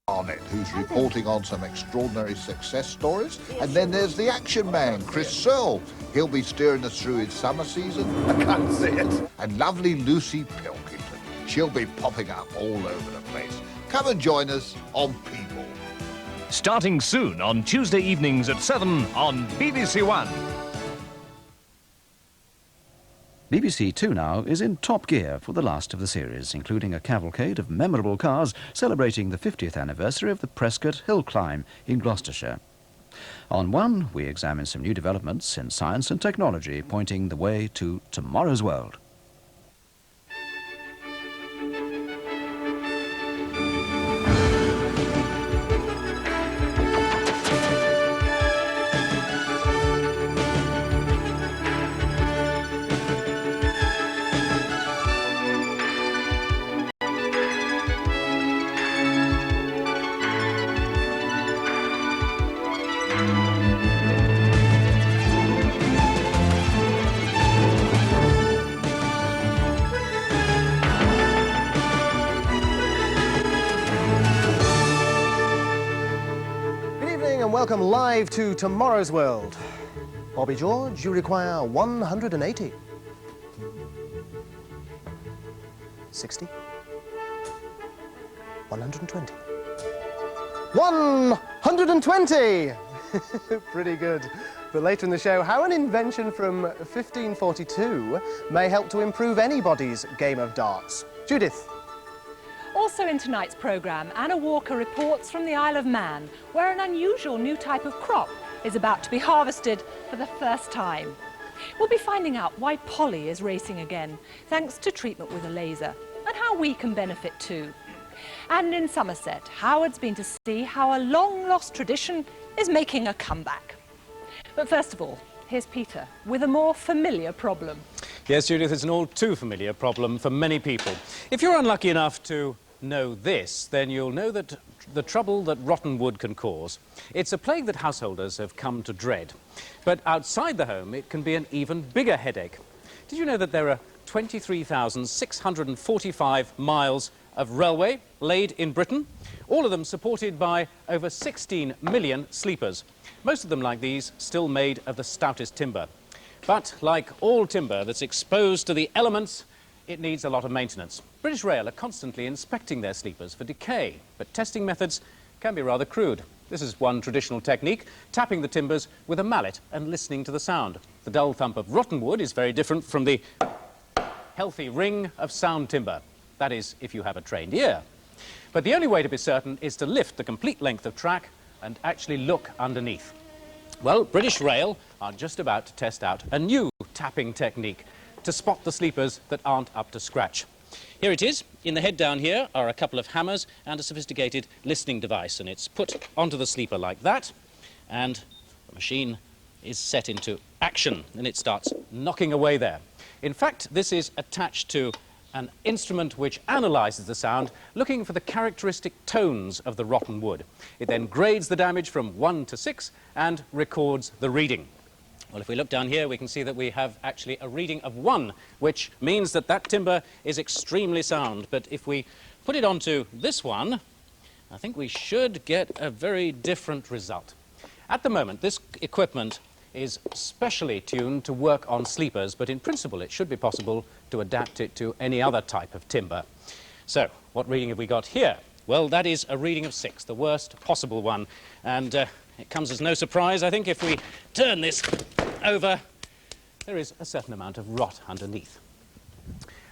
Barnett, who's reporting on some extraordinary success stories. And then there's the action man, Chris Searle. He'll be steering us through his summer season. I can't see it. And lovely Lucy Pilkington. She'll be popping up all over the place. Come and join us on People. Starting soon on Tuesday evenings at 7 on BBC One. BBC Two now is in top gear for the last of the series, including a cavalcade of memorable cars celebrating the 50th anniversary of the Prescott Hill Climb in Gloucestershire. On One, we examine some new developments in science and technology pointing the way to tomorrow's world. Welcome live to Tomorrow's World. Bobby George, you require 180. 60. 120. 120! Pretty good. But later in the show, how an invention from 1542 may help to improve anybody's game of darts. Judith. Also in tonight's programme, Anna Walker reports from the Isle of Man, where an unusual new type of crop is about to be harvested for the first time. We'll be finding out why Polly is racing again, thanks to treatment with a laser, and how we can benefit too. And in Somerset, Howard's been to see how a long-lost tradition is making a comeback. But first of all, here's Peter with a more familiar problem. Yes, Judith, it's an all too familiar problem for many people. If you're unlucky enough to know this, then you'll know that the trouble that rotten wood can cause. It's a plague that householders have come to dread. But outside the home, it can be an even bigger headache. Did you know that there are 23,645 miles of railway laid in Britain? All of them supported by over 16 million sleepers. Most of them, like these, still made of the stoutest timber. But like all timber that's exposed to the elements, it needs a lot of maintenance. British Rail are constantly inspecting their sleepers for decay, but testing methods can be rather crude. This is one traditional technique, tapping the timbers with a mallet and listening to the sound. The dull thump of rotten wood is very different from the healthy ring of sound timber. That is, if you have a trained ear. But the only way to be certain is to lift the complete length of track and actually look underneath. Well, British Rail are just about to test out a new tapping technique to spot the sleepers that aren't up to scratch. Here it is. In the head down here are a couple of hammers and a sophisticated listening device, and it's put onto the sleeper like that, and the machine is set into action, and it starts knocking away there. In fact, this is attached to an instrument which analyzes the sound, looking for the characteristic tones of the rotten wood. It then grades the damage from 1 to 6 and records the reading. Well, if we look down here, we can see that we have actually a reading of 1, which means that that timber is extremely sound. But if we put it onto this one, I think we should get a very different result. At the moment, this equipment is specially tuned to work on sleepers, but in principle, it should be possible to adapt it to any other type of timber. So, what reading have we got here? Well, that is a reading of 6, the worst possible one. And it comes as no surprise, I think, if we turn this over, there is a certain amount of rot underneath.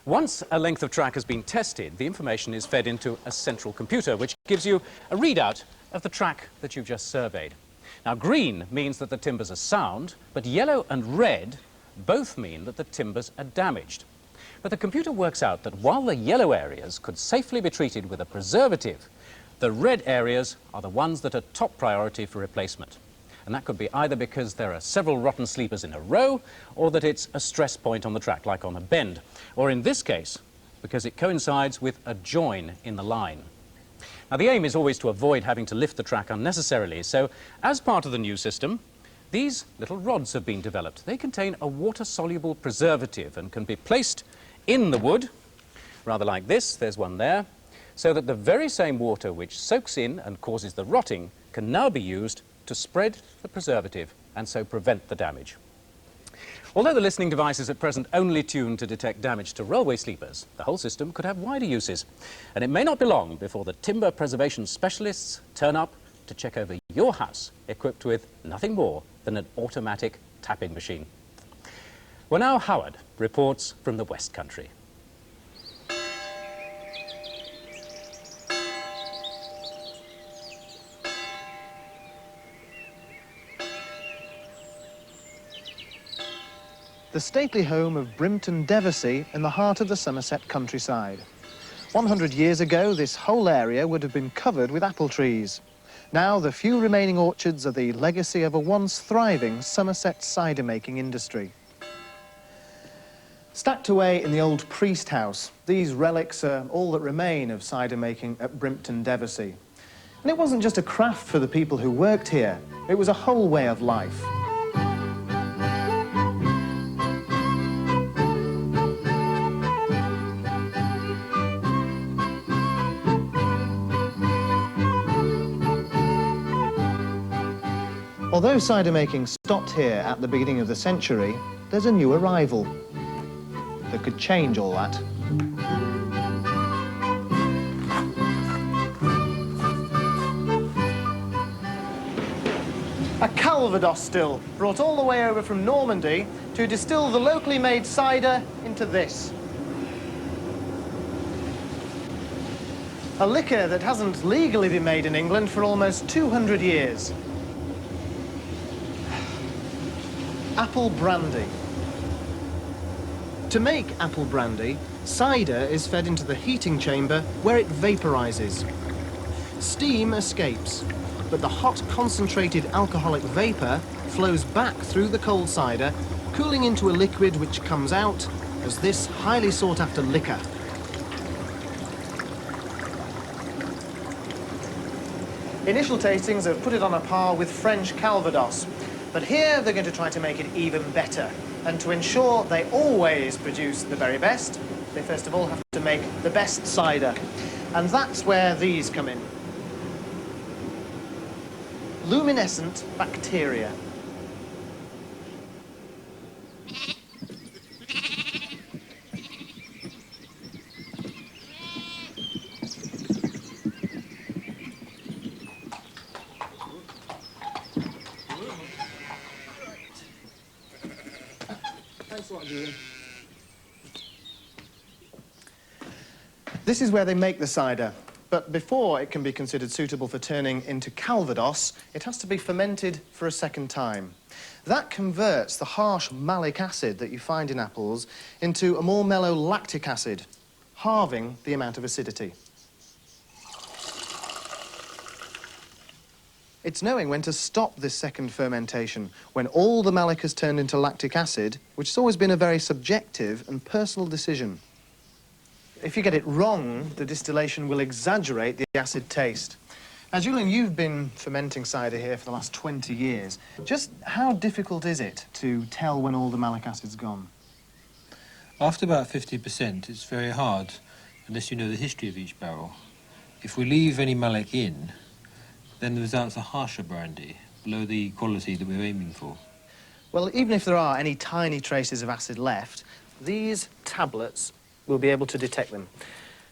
Once a length of track has been tested, the information is fed into a central computer, which gives you a readout of the track that you've just surveyed. Now, green means that the timbers are sound, but yellow and red both mean that the timbers are damaged. But the computer works out that while the yellow areas could safely be treated with a preservative, the red areas are the ones that are top priority for replacement. And that could be either because there are several rotten sleepers in a row, or that it's a stress point on the track, like on a bend. Or in this case, because it coincides with a join in the line. Now, the aim is always to avoid having to lift the track unnecessarily, so as part of the new system, these little rods have been developed. They contain a water-soluble preservative and can be placed in the wood, rather like this. There's one there. so that the very same water which soaks in and causes the rotting can now be used to spread the preservative and so prevent the damage. Although the listening device is at present only tuned to detect damage to railway sleepers, the whole system could have wider uses. And it may not be long before the timber preservation specialists turn up to check over your house, equipped with nothing more than an automatic tapping machine. Well, now Howard reports from the West Country. The stately home of Brimpton Devonsea in the heart of the Somerset countryside. 100 years ago, this whole area would have been covered with apple trees. Now, the few remaining orchards are the legacy of a once thriving Somerset cider-making industry. Stacked away in the old priest house, these relics are all that remain of cider-making at Brimpton Devonsea. And it wasn't just a craft for the people who worked here, it was a whole way of life. Although cider making stopped here at the beginning of the century, there's a new arrival that could change all that. A Calvados still, brought all the way over from Normandy to distill the locally made cider into this. A liquor that hasn't legally been made in England for almost 200 years. Apple brandy. To make apple brandy, cider is fed into the heating chamber where it vaporizes. Steam escapes, but the hot concentrated alcoholic vapor flows back through the cold cider, cooling into a liquid which comes out as this highly sought-after liquor. Initial tastings have put it on a par with French Calvados, but here they're going to try to make it even better. And to ensure they always produce the very best, they first of all have to make the best cider. And that's where these come in. Luminescent bacteria. This is where they make the cider, but before it can be considered suitable for turning into Calvados, it has to be fermented for a second time. That converts the harsh malic acid that you find in apples into a more mellow lactic acid, halving the amount of acidity. It's knowing when to stop this second fermentation, when all the malic has turned into lactic acid, which has always been a very subjective and personal decision. If you get it wrong, the distillation will exaggerate the acid taste. Now, Julian, you've been fermenting cider here for the last 20 years. Just how difficult is it to tell when all the malic acid's gone? After about 50%, it's very hard, unless you know the history of each barrel. If we leave any malic in, then the result's a harsher brandy, below the quality that we're aiming for. Well, even if there are any tiny traces of acid left, these tablets will be able to detect them.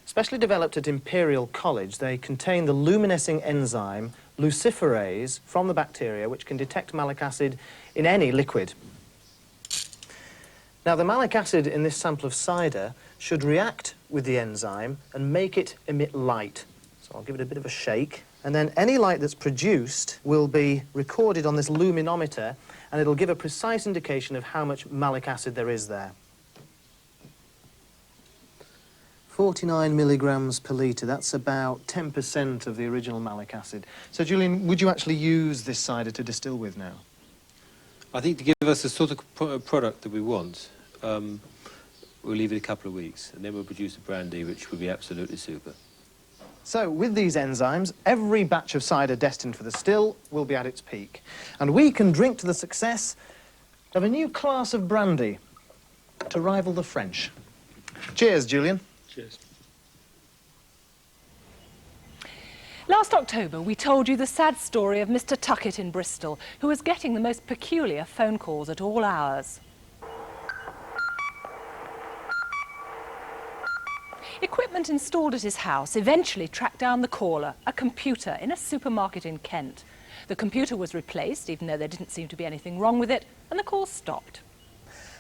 Specially developed at Imperial College, they contain the luminescing enzyme luciferase from the bacteria, which can detect malic acid in any liquid. Now, the malic acid in this sample of cider should react with the enzyme and make it emit light. So I'll give it a bit of a shake, and then any light that's produced will be recorded on this luminometer, and it'll give a precise indication of how much malic acid there is there. 49 milligrams per litre, that's about 10% of the original malic acid. So, Julian, would you actually use this cider to distill with now? I think to give us the sort of product that we want, we'll leave it a couple of weeks, and then we'll produce a brandy which will be absolutely super. So, with these enzymes, every batch of cider destined for the still will be at its peak. And we can drink to the success of a new class of brandy to rival the French. Cheers, Julian. Cheers. Last October, we told you the sad story of Mr. Tuckett in Bristol, who was getting the most peculiar phone calls at all hours. Equipment installed at his house eventually tracked down the caller, a computer in a supermarket in Kent. The computer was replaced, even though there didn't seem to be anything wrong with it, and the calls stopped.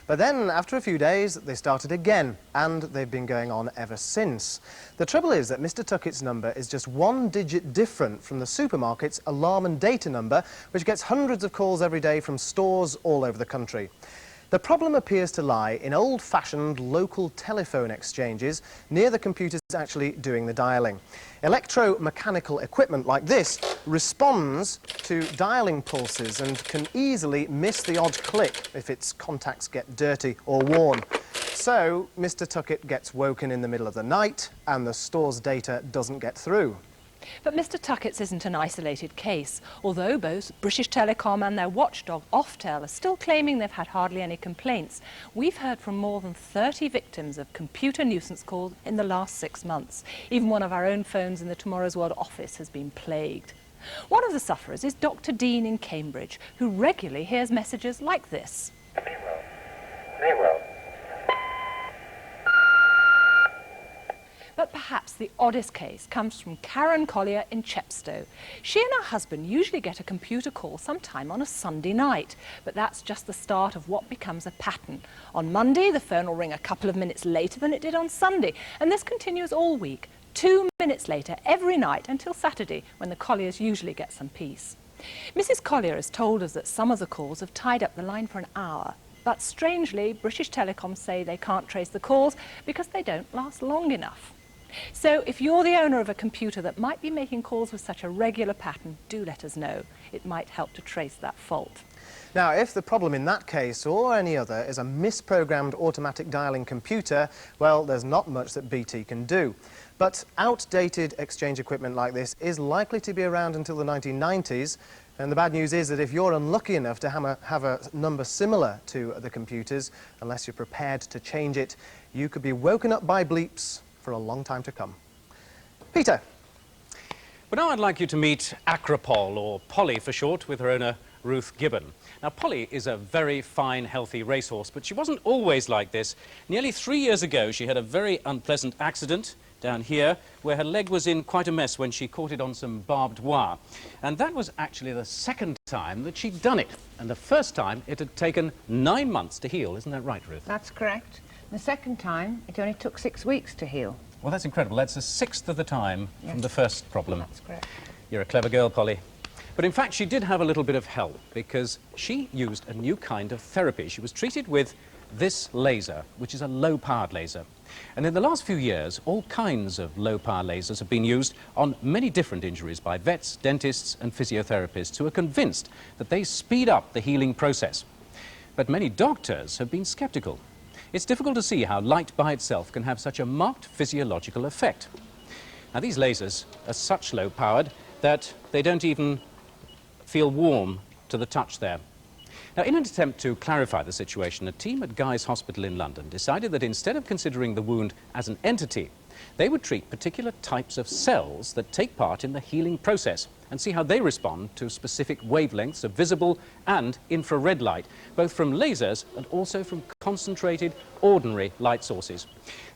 But then, after a few days, they started again, and they've been going on ever since. The trouble is that Mr. Tuckett's number is just one digit different from the supermarket's alarm and data number, which gets hundreds of calls every day from stores all over the country. The problem appears to lie in old-fashioned local telephone exchanges near the computers actually doing the dialling. Electromechanical equipment like this responds to dialling pulses and can easily miss the odd click if its contacts get dirty or worn. So Mr. Tuckett gets woken in the middle of the night and the store's data doesn't get through. But Mr. Tuckett's isn't an isolated case, although both British Telecom and their watchdog Oftel are still claiming they've had hardly any complaints. We've heard from more than 30 victims of computer nuisance calls in the last 6 months. Even one of our own phones in the Tomorrow's World office has been plagued. One of the sufferers is Dr. Dean in Cambridge, who regularly hears messages like this. Very well. But perhaps the oddest case comes from Karen Collier in Chepstow. She and her husband usually get a computer call sometime on a Sunday night, but that's just the start of what becomes a pattern. On Monday, the phone will ring a couple of minutes later than it did on Sunday, and this continues all week, 2 minutes later every night until Saturday, when the Colliers usually get some peace. Mrs. Collier has told us that some of the calls have tied up the line for an hour. But strangely, British Telecom say they can't trace the calls because they don't last long enough. So if you're the owner of a computer that might be making calls with such a regular pattern, do let us know. It might help to trace that fault. Now, if the problem in that case, or any other, is a misprogrammed automatic dialing computer, well, there's not much that BT can do. But outdated exchange equipment like this is likely to be around until the 1990s, and the bad news is that if you're unlucky enough to have a number similar to the computers, unless you're prepared to change it, you could be woken up by bleeps for a long time to come. Peter. But now I'd like you to meet Acropol, or Polly for short, with her owner Ruth Gibbon. Now Polly is a very fine, healthy racehorse, but she wasn't always like this. Nearly 3 years ago she had a very unpleasant accident down here where her leg was in quite a mess when she caught it on some barbed wire. And that was actually the second time that she'd done it. And the first time it had taken 9 months to heal. Isn't that right, Ruth? That's correct. The second time, it only took 6 weeks to heal. Well, that's incredible. That's a sixth of the time from the first problem. That's correct. You're a clever girl, Polly. But in fact, she did have a little bit of help because she used a new kind of therapy. She was treated with this laser, which is a low-powered laser. And in the last few years, all kinds of low-power lasers have been used on many different injuries by vets, dentists and physiotherapists who are convinced that they speed up the healing process. But many doctors have been skeptical. It's difficult to see how light by itself can have such a marked physiological effect. Now, these lasers are such low-powered that they don't even feel warm to the touch there. Now, in an attempt to clarify the situation, a team at Guy's Hospital in London decided that instead of considering the wound as an entity, they would treat particular types of cells that take part in the healing process and see how they respond to specific wavelengths of visible and infrared light, both from lasers and also from concentrated, ordinary light sources.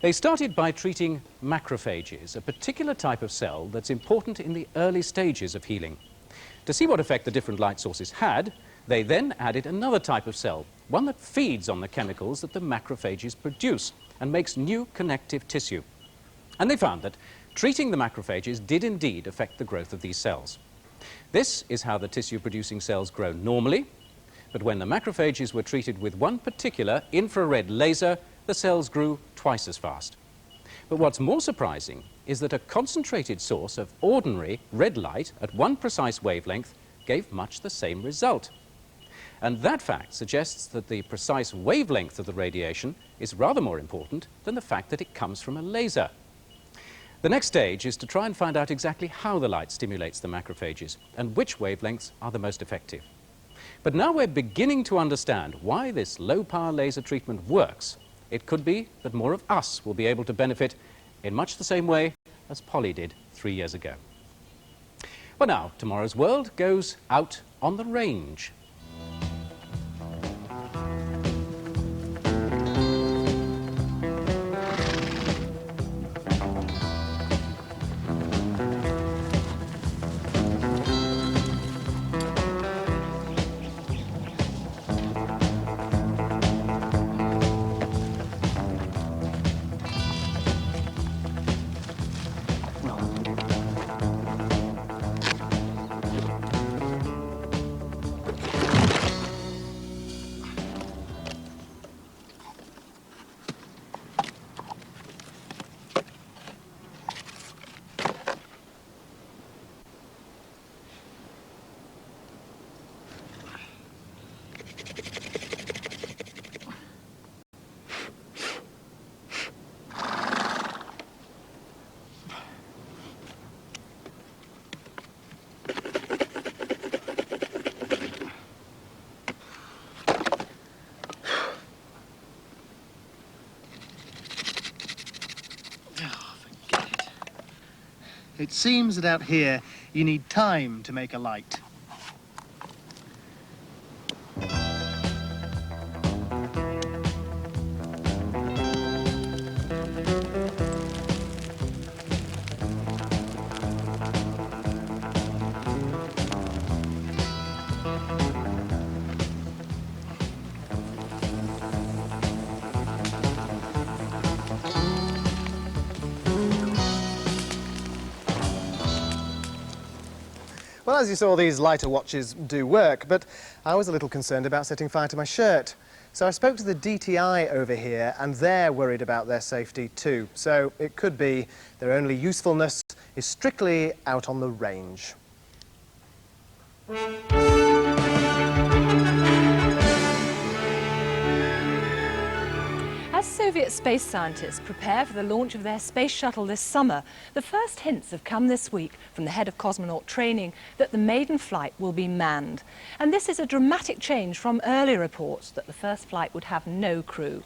They started by treating macrophages, a particular type of cell that's important in the early stages of healing. To see what effect the different light sources had, they then added another type of cell, one that feeds on the chemicals that the macrophages produce and makes new connective tissue. And they found that treating the macrophages did indeed affect the growth of these cells. This is how the tissue-producing cells grow normally, but when the macrophages were treated with one particular infrared laser, the cells grew twice as fast. But what's more surprising is that a concentrated source of ordinary red light at one precise wavelength gave much the same result. And that fact suggests that the precise wavelength of the radiation is rather more important than the fact that it comes from a laser. The next stage is to try and find out exactly how the light stimulates the macrophages and which wavelengths are the most effective. But now we're beginning to understand why this low-power laser treatment works. It could be that more of us will be able to benefit in much the same way as Polly did 3 years ago. Well, now, tomorrow's world goes out on the range. It seems that out here you need time to make a light. Well, as you saw, these lighter watches do work, but I was a little concerned about setting fire to my shirt. So I spoke to the DTI over here, and they're worried about their safety too. So it could be their only usefulness is strictly out on the range. As Soviet space scientists prepare for the launch of their space shuttle this summer, the first hints have come this week from the head of cosmonaut training that the maiden flight will be manned. And this is a dramatic change from earlier reports that the first flight would have no crew.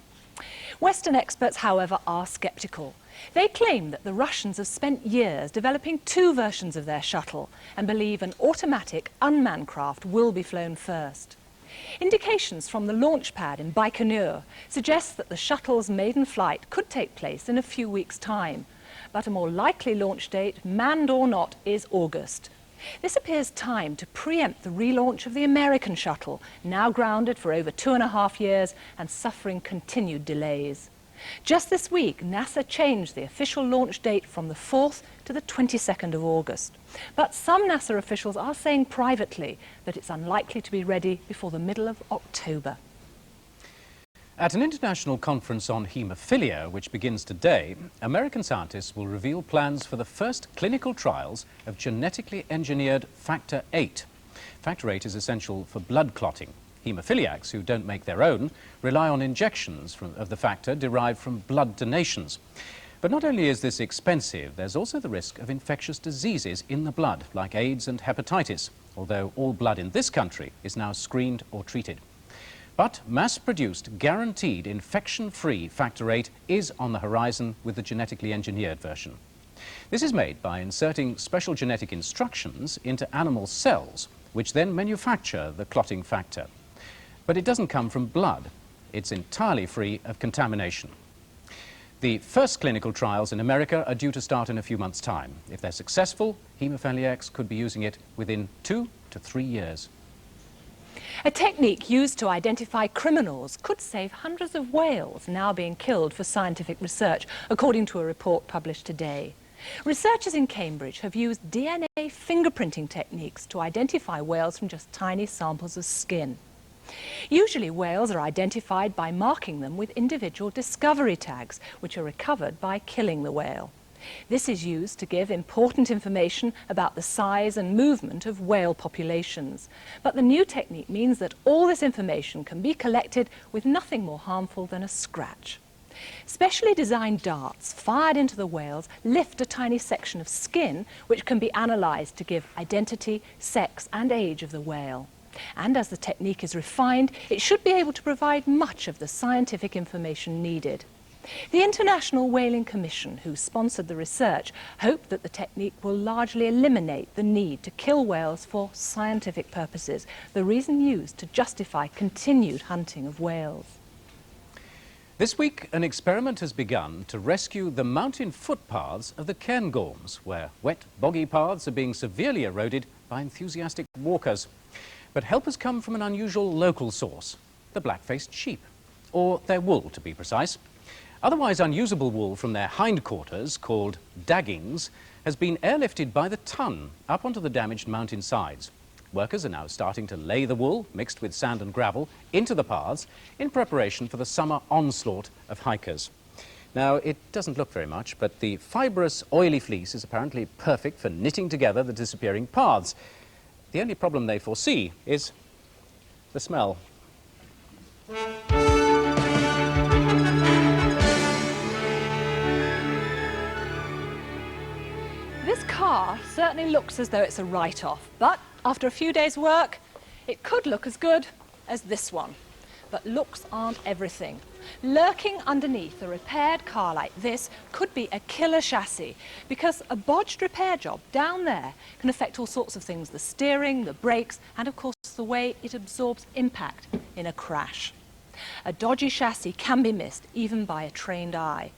Western experts, however, are sceptical. They claim that the Russians have spent years developing two versions of their shuttle and believe an automatic unmanned craft will be flown first. Indications from the launch pad in Baikonur suggest that the shuttle's maiden flight could take place in a few weeks' time, but a more likely launch date, manned or not, is August. This appears timed to preempt the relaunch of the American shuttle, now grounded for over 2.5 years and suffering continued delays. Just this week, NASA changed the official launch date from the 4th to the 22nd of August. But some NASA officials are saying privately that it's unlikely to be ready before the middle of October. At an international conference on haemophilia, which begins today, American scientists will reveal plans for the first clinical trials of genetically engineered factor VIII. Factor VIII is essential for blood clotting. Haemophiliacs who don't make their own rely on injections of the factor derived from blood donations. But not only is this expensive, there's also the risk of infectious diseases in the blood, like AIDS and hepatitis, although all blood in this country is now screened or treated. But mass-produced, guaranteed, infection-free factor VIII is on the horizon with the genetically engineered version. This is made by inserting special genetic instructions into animal cells, which then manufacture the clotting factor. But it doesn't come from blood. It's entirely free of contamination. The first clinical trials in America are due to start in a few months' time. If they're successful, haemophiliacs could be using it within 2 to 3 years. A technique used to identify criminals could save hundreds of whales now being killed for scientific research, according to a report published today. Researchers in Cambridge have used DNA fingerprinting techniques to identify whales from just tiny samples of skin. Usually whales are identified by marking them with individual discovery tags, which are recovered by killing the whale. This is used to give important information about the size and movement of whale populations. But the new technique means that all this information can be collected with nothing more harmful than a scratch. Specially designed darts fired into the whales lift a tiny section of skin which can be analysed to give identity, sex and age of the whale. And as the technique is refined, it should be able to provide much of the scientific information needed. The International Whaling Commission, who sponsored the research, hope that the technique will largely eliminate the need to kill whales for scientific purposes, the reason used to justify continued hunting of whales. This week, an experiment has begun to rescue the mountain footpaths of the Cairngorms, where wet, boggy paths are being severely eroded by enthusiastic walkers. But help has come from an unusual local source, the black-faced sheep, or their wool, to be precise. Otherwise unusable wool from their hindquarters, called daggings, has been airlifted by the ton up onto the damaged mountain sides. Workers are now starting to lay the wool, mixed with sand and gravel, into the paths in preparation for the summer onslaught of hikers. Now, it doesn't look very much, but the fibrous, oily fleece is apparently perfect for knitting together the disappearing paths. The only problem they foresee is the smell. This car certainly looks as though it's a write-off, but after a few days' work, it could look as good as this one. But looks aren't everything. Lurking underneath a repaired car like this could be a killer chassis, because a bodged repair job down there can affect all sorts of things: the steering, the brakes, and of course the way it absorbs impact in a crash. A dodgy chassis can be missed even by a trained eye.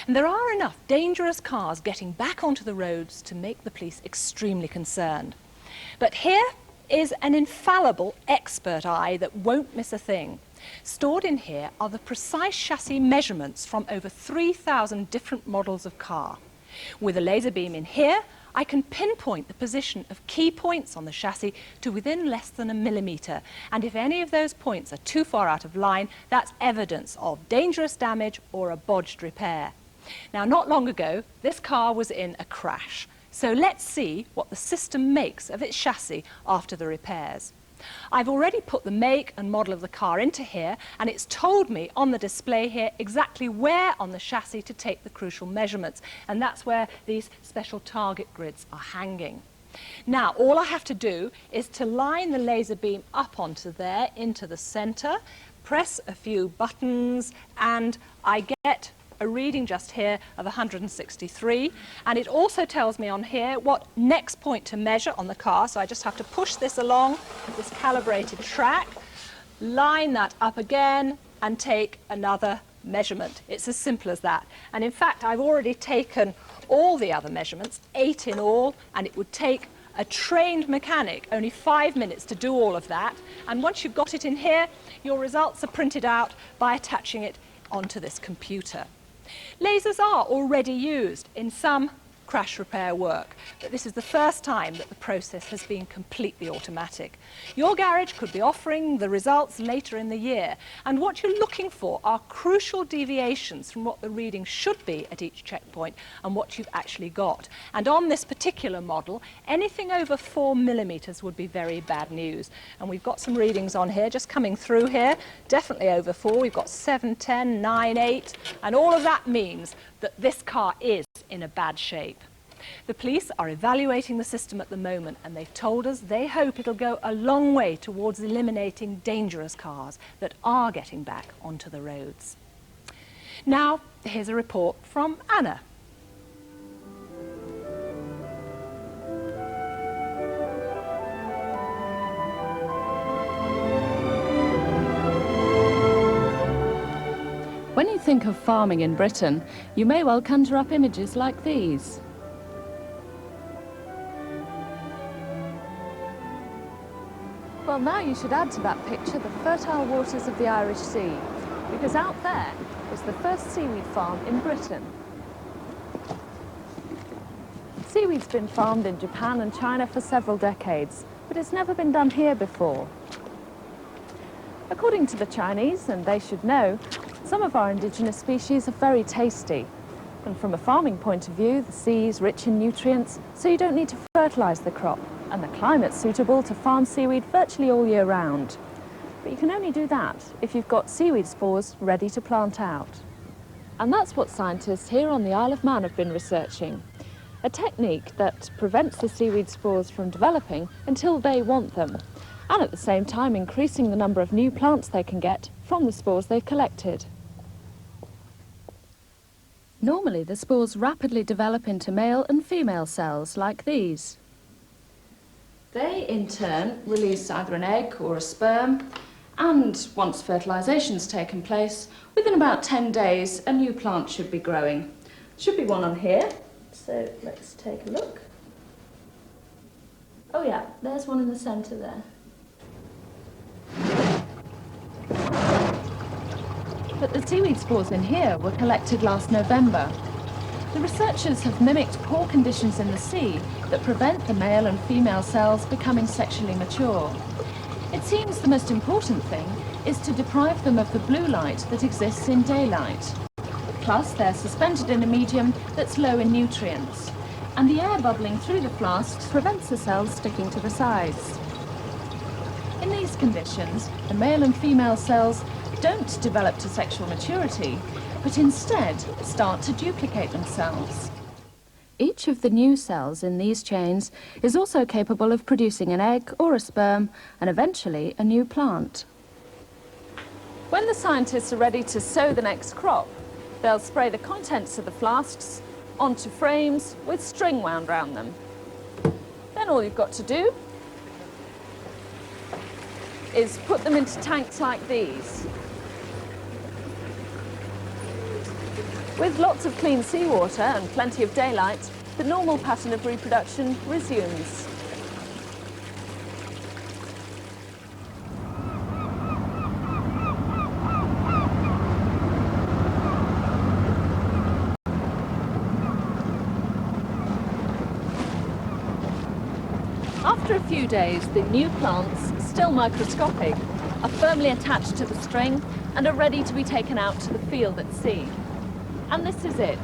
And there are enough dangerous cars getting back onto the roads to make the police extremely concerned. But here is an infallible expert eye that won't miss a thing. Stored in here are the precise chassis measurements from over 3,000 different models of car. With a laser beam in here, I can pinpoint the position of key points on the chassis to within less than a millimetre. And if any of those points are too far out of line, that's evidence of dangerous damage or a bodged repair. Now, not long ago, this car was in a crash. So let's see what the system makes of its chassis after the repairs. I've already put the make and model of the car into here, and it's told me on the display here exactly where on the chassis to take the crucial measurements, and that's where these special target grids are hanging. Now, all I have to do is to line the laser beam up onto there, into the center, press a few buttons, and I get a reading just here of 163, and it also tells me on here what next point to measure on the car. So I just have to push this along this calibrated track, line that up again, and take another measurement. It's as simple as that. And in fact, I've already taken all the other measurements, 8 in all, and it would take a trained mechanic only 5 minutes to do all of that. And once you've got it in here, your results are printed out by attaching it onto this computer. Lasers are already used in some crash repair work, but this is the first time that the process has been completely automatic. Your garage could be offering the results later in the year, and what you're looking for are crucial deviations from what the reading should be at each checkpoint and what you've actually got. And on this particular model, anything over 4 millimeters would be very bad news. And we've got some readings on here just coming through here, definitely over 4. We've got 7, 10, 9, 8, and all of that means that this car is in a bad shape. The police are evaluating the system at the moment, and they've told us they hope it'll go a long way towards eliminating dangerous cars that are getting back onto the roads. Now, here's a report from Anna. When you think of farming in Britain, you may well conjure up images like these. Well, now you should add to that picture the fertile waters of the Irish Sea, because out there is the first seaweed farm in Britain. Seaweed's been farmed in Japan and China for several decades, but it's never been done here before. According to the Chinese, and they should know, some of our indigenous species are very tasty. And from a farming point of view, the sea is rich in nutrients, so you don't need to fertilise the crop, and the climate's suitable to farm seaweed virtually all year round. But you can only do that if you've got seaweed spores ready to plant out. And that's what scientists here on the Isle of Man have been researching. A technique that prevents the seaweed spores from developing until they want them, and at the same time increasing the number of new plants they can get from the spores they've collected. Normally, the spores rapidly develop into male and female cells like these. They, in turn, release either an egg or a sperm, and once fertilization's taken place, within about 10 days, a new plant should be growing. Should be one on here, so let's take a look. Oh yeah, there's one in the centre there. But the seaweed spores in here were collected last November. The researchers have mimicked poor conditions in the sea that prevent the male and female cells becoming sexually mature. It seems the most important thing is to deprive them of the blue light that exists in daylight. Plus, they're suspended in a medium that's low in nutrients, and the air bubbling through the flasks prevents the cells sticking to the sides. In these conditions, the male and female cells don't develop to sexual maturity, but instead start to duplicate themselves. Each of the new cells in these chains is also capable of producing an egg or a sperm, and eventually a new plant. When the scientists are ready to sow the next crop, they'll spray the contents of the flasks onto frames with string wound round them. Then all you've got to do is put them into tanks like these. With lots of clean seawater and plenty of daylight, the normal pattern of reproduction resumes. After a few days, the new plants, still microscopic, are firmly attached to the string and are ready to be taken out to the field at sea. And this is it.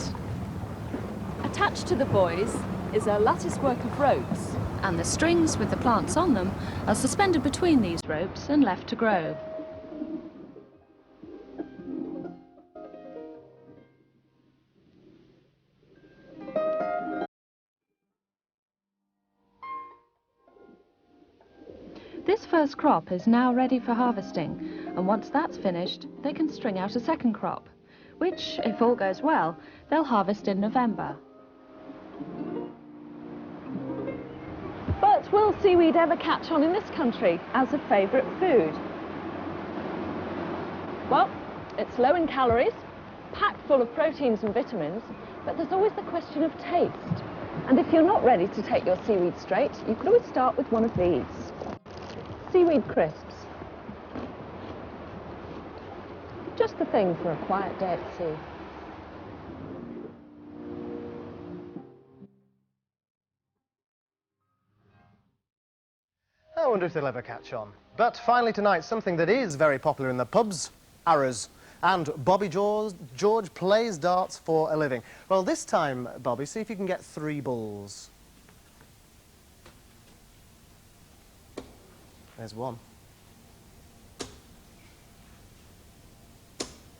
Attached to the buoys is a latticework of ropes, and the strings with the plants on them are suspended between these ropes and left to grow. This first crop is now ready for harvesting, and once that's finished, they can string out a second crop, which, if all goes well, they'll harvest in November. But will seaweed ever catch on in this country as a favourite food? Well, it's low in calories, packed full of proteins and vitamins, but there's always the question of taste. And if you're not ready to take your seaweed straight, you could always start with one of these. Seaweed crisps. Just the thing for a quiet day at sea. I wonder if they'll ever catch on. But finally tonight, something that is very popular in the pubs, arrows. And Bobby George plays darts for a living. Well, this time, Bobby, see if you can get 3 bulls. There's one.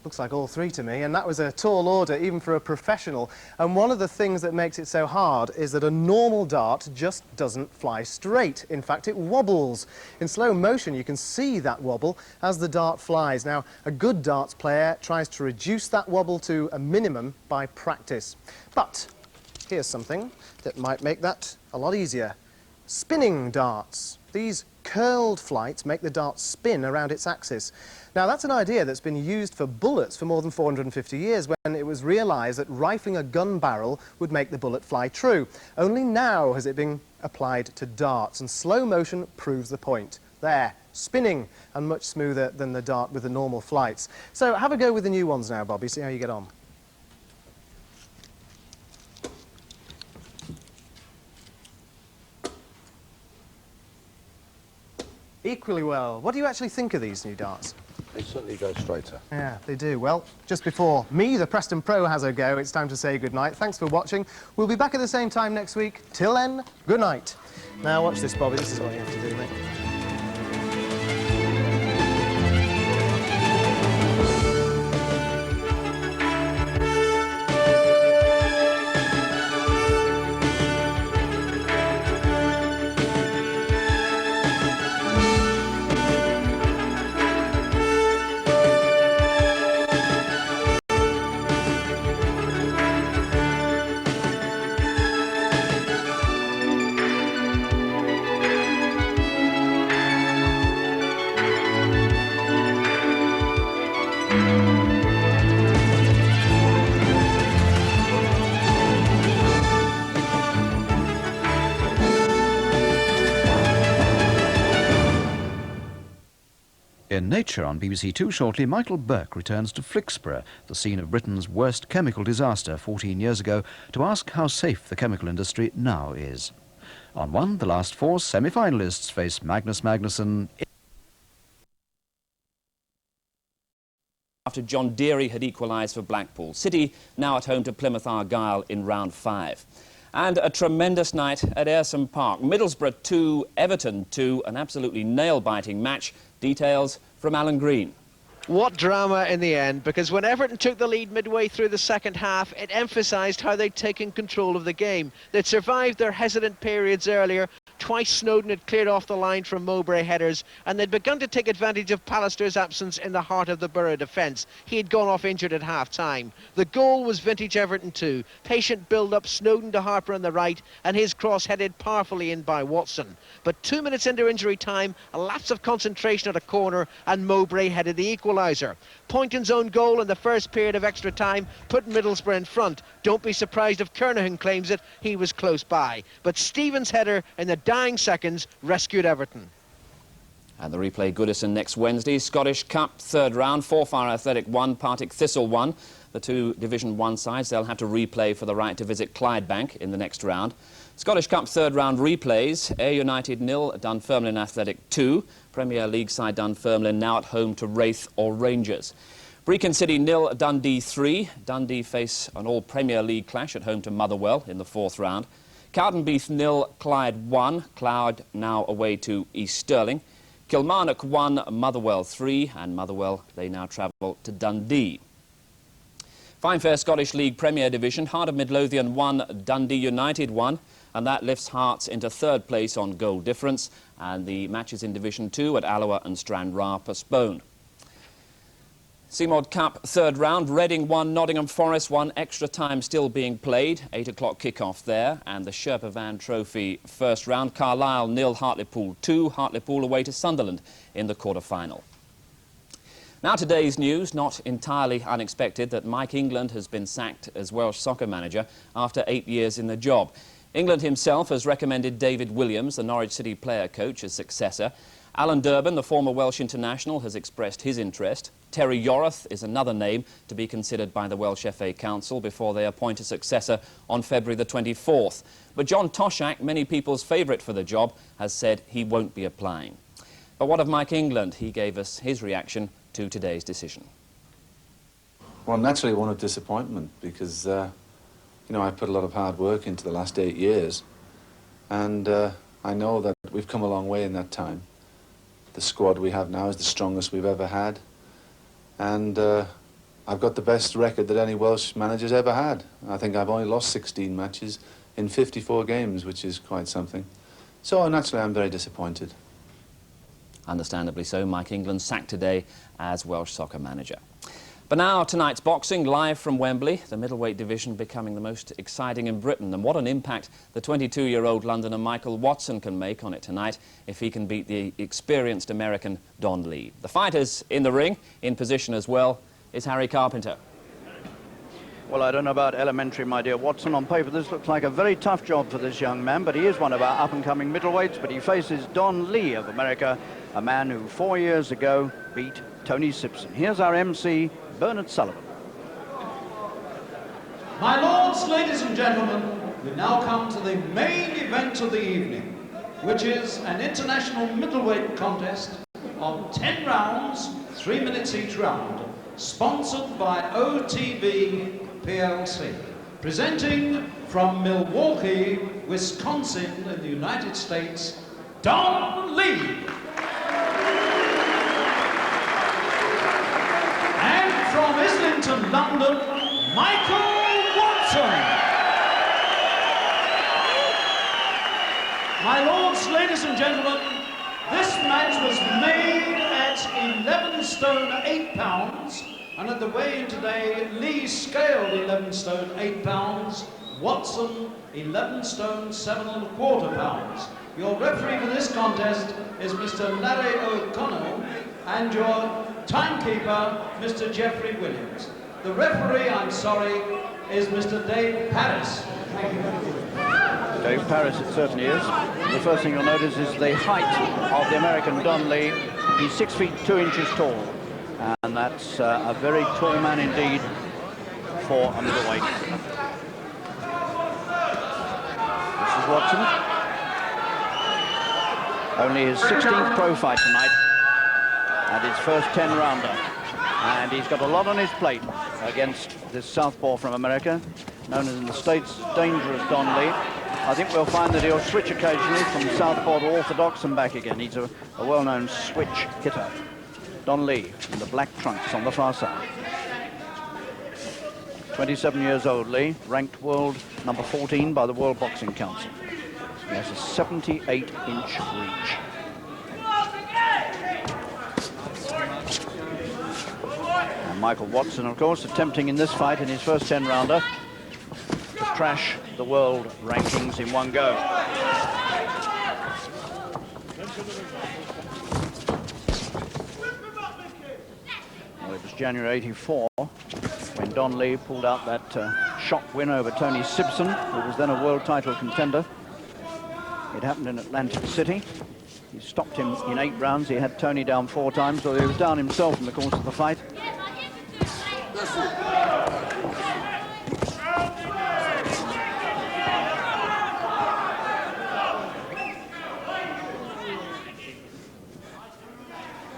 Looks like all 3 to me, and that was a tall order, even for a professional. And one of the things that makes it so hard is that a normal dart just doesn't fly straight. In fact, it wobbles. In slow motion, you can see that wobble as the dart flies. Now, a good darts player tries to reduce that wobble to a minimum by practice. But here's something that might make that a lot easier. Spinning darts. These curled flights make the dart spin around its axis. Now, that's an idea that's been used for bullets for more than 450 years, when it was realised that rifling a gun barrel would make the bullet fly true. Only now has it been applied to darts, and slow motion proves the point. There, spinning, and much smoother than the dart with the normal flights. So have a go with the new ones now, Bobby, see how you get on. Equally well. What do you actually think of these new darts? They certainly go straighter. Yeah, they do. Well, just before me, the Preston Pro, has a go, it's time to say goodnight. Thanks for watching. We'll be back at the same time next week. Till then, good night. Now, watch this, Bobby. This is what you have to do, mate. In Nature on BBC Two shortly, Michael Burke returns to Flixborough, the scene of Britain's worst chemical disaster 14 years ago, to ask how safe the chemical industry now is. On One, the last four semi-finalists face Magnus Magnusson. After John Deary had equalised for Blackpool. City now at home to Plymouth Argyle in round 5. And a tremendous night at Ayresome Park. Middlesbrough 2, Everton 2, an absolutely nail-biting match. Details from Alan Green. What drama in the end, because when Everton took the lead midway through the second half, it emphasised how they'd taken control of the game. They'd survived their hesitant periods earlier. Twice Snowden had cleared off the line from Mowbray headers, and they'd begun to take advantage of Pallister's absence in the heart of the Borough defence. He had gone off injured at half-time. The goal was vintage Everton 2. Patient build-up, Snowden to Harper on the right, and his cross headed powerfully in by Watson. But 2 minutes into injury time, a lapse of concentration at a corner, and Mowbray headed the equaliser. Poynton's own goal in the first period of extra time put Middlesbrough in front. Don't be surprised if Kernahan claims it, he was close by. But Stevens' header in the dying seconds rescued Everton. And the replay Goodison next Wednesday. Scottish Cup, third round, Forfar Athletic 1, Partick Thistle 1. The two Division 1 sides, they'll have to replay for the right to visit Clydebank in the next round. Scottish Cup third round replays, Ayr United 0, Dunfermline Athletic 2. Premier League side Dunfermline now at home to Wraith or Rangers. Brecon City 0, Dundee 3. Dundee face an all-Premier League clash at home to Motherwell in the fourth round. Cowdenbeath 0, Clyde 1. Clyde now away to East Stirling. Kilmarnock 1, Motherwell 3. And Motherwell, they now travel to Dundee. Fine Fair Scottish League Premier Division, Heart of Midlothian 1, Dundee United 1. And that lifts Hearts into third place on goal difference. And the matches in Division 2 at Alloa and Stranraer postponed. Seamod Cup third round, Reading 1, Nottingham Forest 1, extra time still being played, 8 o'clock kick-off there. And the Sherpa Van Trophy first round, Carlisle 0, Hartlepool 2, Hartlepool away to Sunderland in the quarter-final. Now today's news, not entirely unexpected, that Mike England has been sacked as Welsh soccer manager after 8 years in the job. England himself has recommended David Williams, the Norwich City player coach, as successor. Alan Durbin, the former Welsh international, has expressed his interest. Terry Yorath is another name to be considered by the Welsh FA Council before they appoint a successor on February the 24th. But John Toshak, many people's favourite for the job, has said he won't be applying. But what of Mike England? He gave us his reaction to today's decision. Well, naturally one of disappointment because, you know, I put a lot of hard work into the last 8 years and I know that we've come a long way in that time. The squad we have now is the strongest we've ever had. And I've got the best record that any Welsh manager's ever had. I think I've only lost 16 matches in 54 games, which is quite something. So naturally, I'm very disappointed. Understandably so, Mike England sacked today as Welsh soccer manager. But now, tonight's boxing, live from Wembley, the middleweight division becoming the most exciting in Britain. And what an impact the 22-year-old Londoner Michael Watson can make on it tonight if he can beat the experienced American Don Lee. The fighters in the ring, in position as well, is Harry Carpenter. Well, I don't know about elementary, my dear Watson. On paper, this looks like a very tough job for this young man, but he is one of our up-and-coming middleweights. But he faces Don Lee of America, a man who 4 years ago beat Tony Simpson. Here's our MC, Bernard Sullivan. My lords, ladies and gentlemen, we now come to the main event of the evening, which is an international middleweight contest of 10 rounds, 3 minutes each round, sponsored by OTB PLC. Presenting from Milwaukee, Wisconsin in the United States, Don Lee. And from Islington, London, Michael Watson. My lords, ladies and gentlemen, this match was made at 11 stone 8 pounds, and at the weigh-in today, Lee scaled 11 stone 8 pounds, Watson 11 stone 7 1/4 pounds. Your referee for this contest is Mr. Larry O'Connell, and your timekeeper, Mr. Jeffrey Williams. The referee, I'm sorry, is Mr. Dave Paris. Thank you. Dave Paris, it certainly is. The first thing you'll notice is the height of the American Don Lee. He's 6 feet 2 inches tall, and that's a very tall man indeed for a middleweight. This is Watson. Only his 16th pro fight tonight, and his first 10-rounder. And he's got a lot on his plate against this southpaw from America, known as in the States Dangerous Don Lee. I think we'll find that he'll switch occasionally from southpaw to orthodox and back again. He's a well-known switch hitter. Don Lee in the black trunks on the far side. 27 years old, Lee, ranked world number 14 by the World Boxing Council. He has a 78-inch reach. And Michael Watson, of course, attempting in this fight, in his first 10-rounder, to crash the world rankings in one go. Well, it was January '84 when Don Lee pulled out that shock win over Tony Simpson, who was then a world title contender. It happened in Atlantic City. He stopped him in 8 rounds. He had Tony down 4 times, so he was down himself in the course of the fight.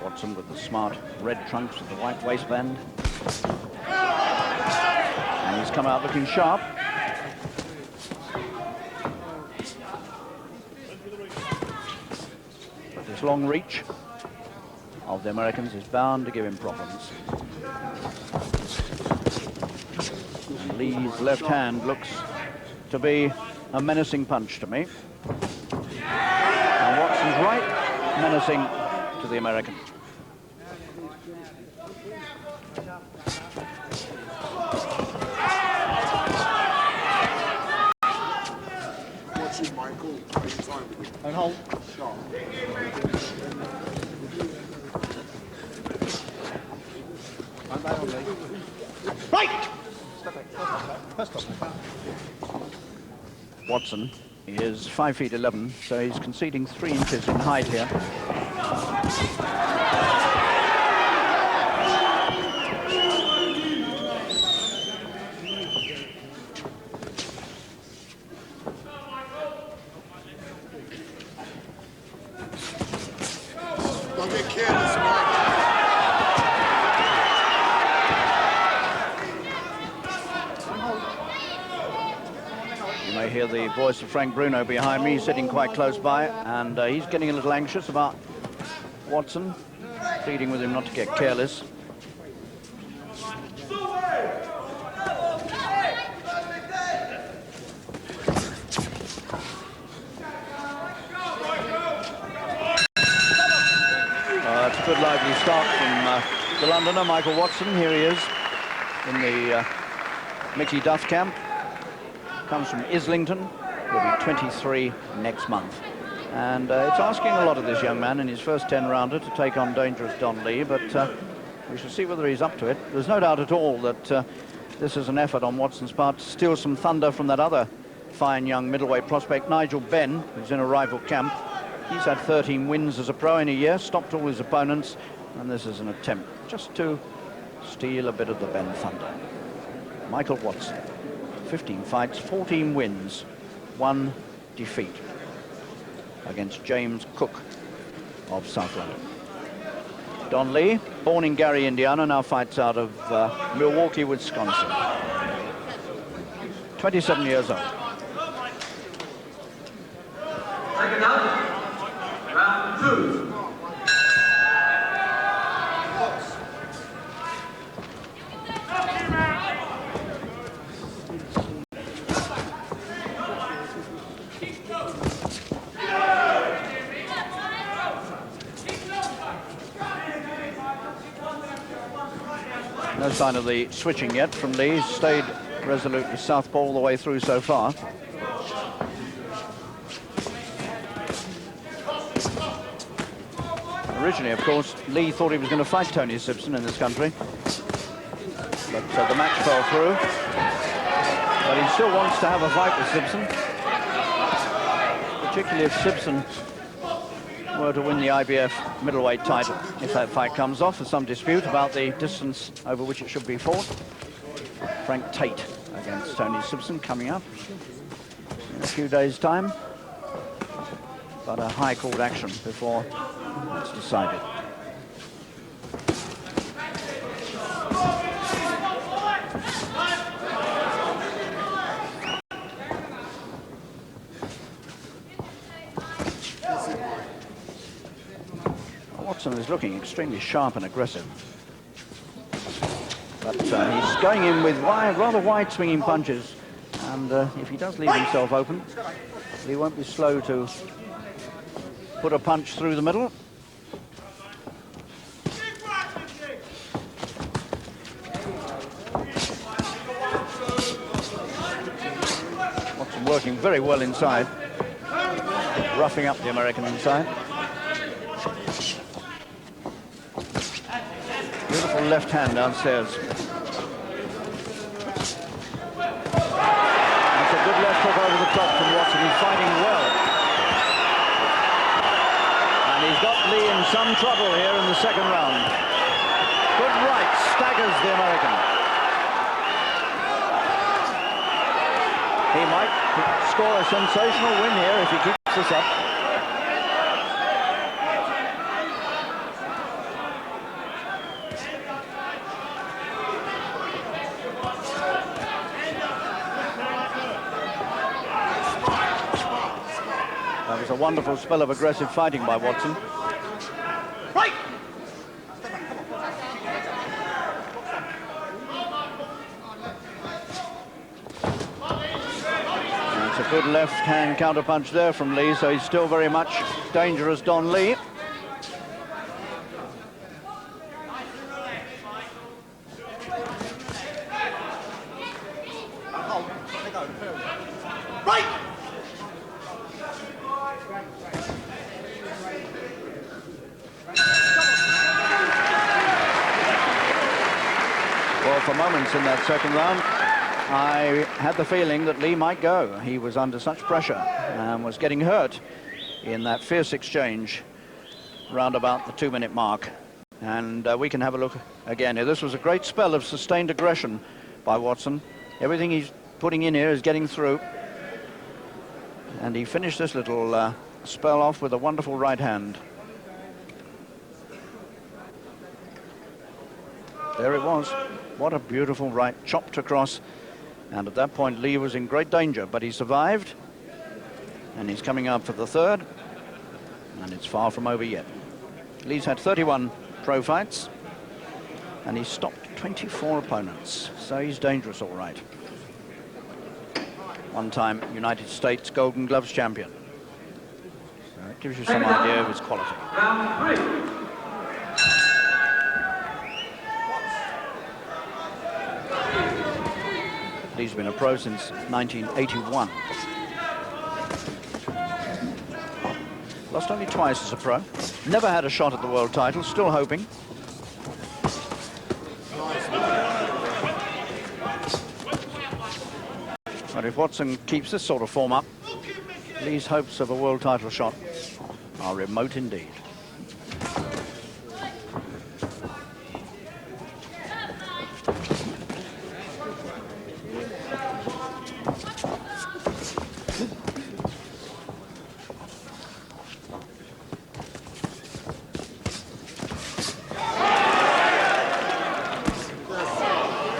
Watson with the smart red trunks with the white waistband. And he's come out looking sharp. But this long reach of the Americans is bound to give him problems. And Lee's left hand looks to be a menacing punch to me. And Watson's right, menacing to the American. And hold. Right! Watson is 5 feet 11, so he's conceding 3 inches in height here. Hear the voice of Frank Bruno behind me, sitting quite close by, and he's getting a little anxious about Watson, pleading with him not to get careless. It's a good lively start from the Londoner, Michael Watson. Here he is in the Mickey Duff camp. Comes from Islington. He'll be 23 next month. And it's asking a lot of this young man in his first 10-rounder to take on Dangerous Don Lee, but we shall see whether he's up to it. There's no doubt at all that this is an effort on Watson's part to steal some thunder from that other fine young middleweight prospect, Nigel Benn, who's in a rival camp. He's had 13 wins as a pro in a year, stopped all his opponents, and this is an attempt just to steal a bit of the Benn thunder. Michael Watson. 15 fights, 14 wins, 1 defeat against James Cook of South London. Don Lee, born in Gary, Indiana, now fights out of Milwaukee, Wisconsin. 27 years old. Second out, round 2. No sign of the switching yet from Lee. He's stayed resolute with southpaw all the way through so far. Originally, of course, Lee thought he was going to fight Tony Simpson in this country. But the match fell through. But he still wants to have a fight with Simpson. Particularly if Simpson were to win the IBF middleweight title. If that fight comes off, there's some dispute about the distance over which it should be fought. Frank Tate against Tony Simpson coming up in a few days' time. But a high court action before it's decided. Watson is looking extremely sharp and aggressive. But he's going in with rather wide swinging punches. And if he does leave himself open, he won't be slow to put a punch through the middle. Watson working very well inside, roughing up the American inside. Beautiful left hand downstairs. That's a good left hook over the top from Watson. He's fighting well. And he's got Lee in some trouble here in the second round. Good right, staggers the American. He might score a sensational win here if he keeps this up. That was a wonderful spell of aggressive fighting by Watson. Right. That's a good left-hand counterpunch there from Lee, so he's still very much dangerous, Don Lee. For moments in that second round, I had the feeling that Lee might go. He was under such pressure and was getting hurt in that fierce exchange round about the 2-minute mark. And we can have a look again here. This was a great spell of sustained aggression by Watson. Everything he's putting in here is getting through. And he finished this little spell off with a wonderful right hand. There it was. What a beautiful right, chopped across. And at that point, Lee was in great danger, but he survived. And he's coming up for the third. And it's far from over yet. Lee's had 31 pro fights. And he's stopped 24 opponents. So he's dangerous, all right. One-time United States Golden Gloves champion. So it gives you some idea of his quality. Round 3. He's been a pro since 1981. Lost only twice as a pro. Never had a shot at the world title, still hoping. But if Watson keeps this sort of form up, Lee's hopes of a world title shot are remote indeed.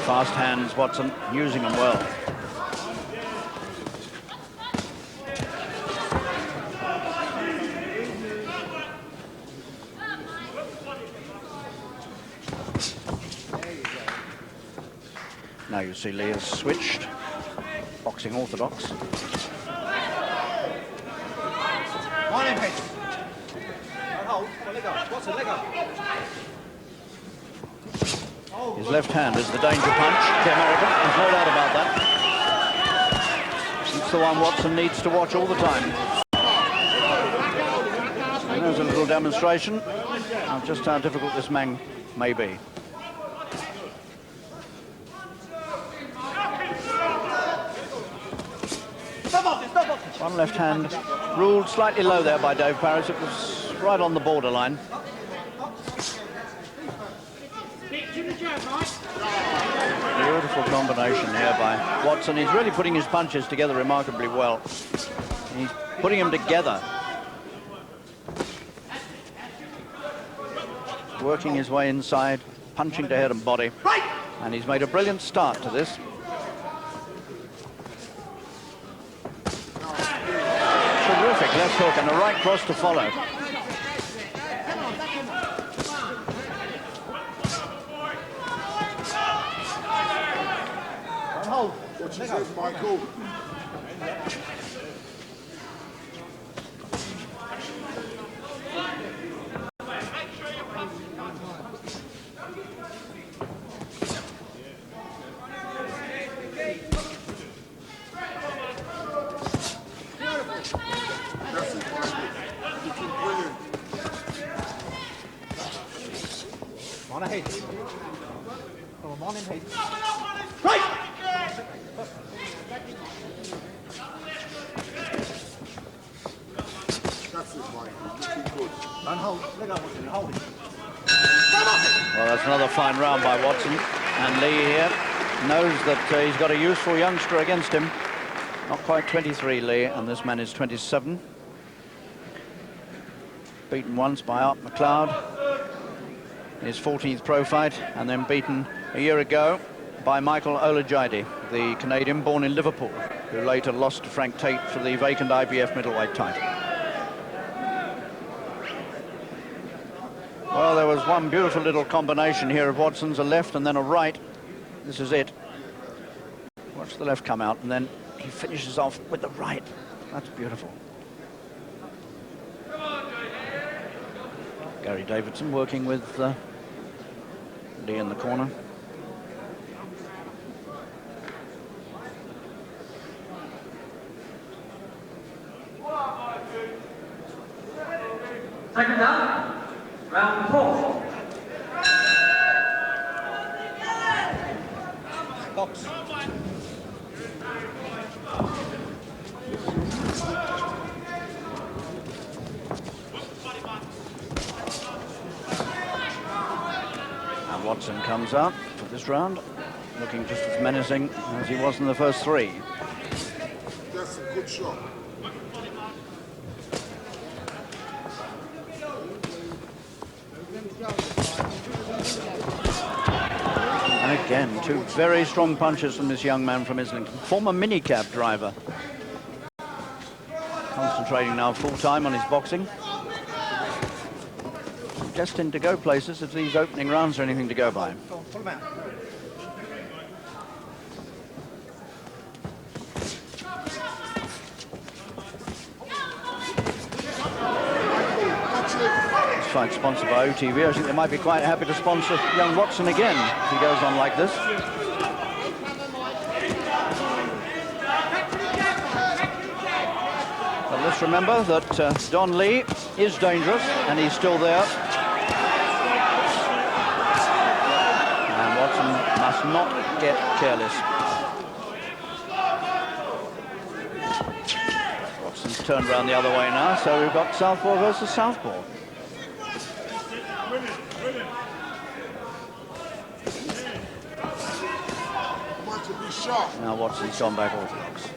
Fast hands, Watson, using them well. Now you see Lee has switched, boxing orthodox. His left hand is the danger punch, the American, there's no doubt about that. It's the one Watson needs to watch all the time. And there's a little demonstration of just how difficult this man may be. One left hand ruled slightly low there by Dave Paris. It was right on the borderline. Beautiful combination here by Watson. He's really putting his punches together remarkably well. He's putting them together. Working his way inside, punching to head and body. And he's made a brilliant start to this. Terrific left hook and a right cross to follow. What you said, Michael? On ahead. Come on in, Heath. Right! That's it, Michael. Looking good. Run, hold. Let go, Watson. Hold it. Well, that's another fine round by Watson. And Lee here knows that he's got a useful youngster against him. Not quite 23, Lee, and this man is 27. Beaten once by Art McLeod, his 14th pro fight, and then beaten a year ago by Michael Olajide, the Canadian born in Liverpool, who later lost to Frank Tate for the vacant IBF middleweight title. Well, there was one beautiful little combination here of Watson's, a left and then a right. This is it. Watch the left come out, and then he finishes off with the right. That's beautiful. Gary Davidson working with Lee in the corner. Second down, round 4. Box. And Watson comes out for this round, looking just as menacing as he was in the first 3. That's a good shot. Again, 2 very strong punches from this young man from Islington, former minicab driver. Concentrating now full-time on his boxing. Destined to go places if these opening rounds are anything to go by. Pull him out. This fight sponsored by OTV. I think they might be quite happy to sponsor young Watson again if he goes on like this. But let's remember that Don Lee is dangerous and he's still there. And Watson must not get careless. Watson's turned around the other way now, so we've got southpaw versus southpaw. Now Watson's gone back orthodox.